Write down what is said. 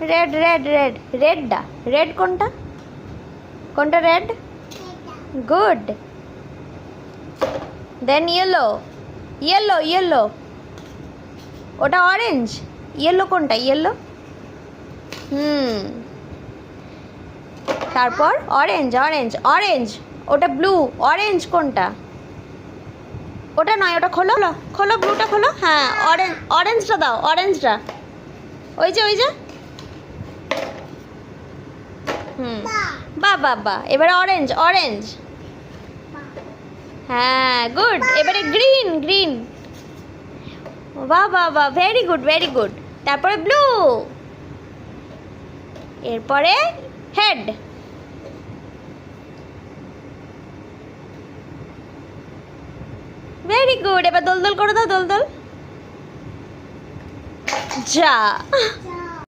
red red red রেডটা red কোনটা কোনটা red good then yellow yellow yellow ওটা orange yellow কোনটা ইয়েলো তারপর অরেঞ্জ অরেঞ্জ অরেঞ্জ ওটা ব্লু অরেঞ্জ কোনটা ওটা নয় ওটা খোলো খোলো ব্লুটা খোলো হ্যাঁ অরেঞ্জ অরেঞ্জটা দাও অরেঞ্জটা ওই যে বাহ বাহ বাহ এবারে অরেঞ্জ অরেঞ্জ হ্যাঁ গুড এবারে গ্রিন গ্রিন বাহ বাহ বাহ ভেরি গুড তারপরে ব্লু এরপরে হেড ভেরি গুড এবার দোল দোল করে দাও দোল দোল যা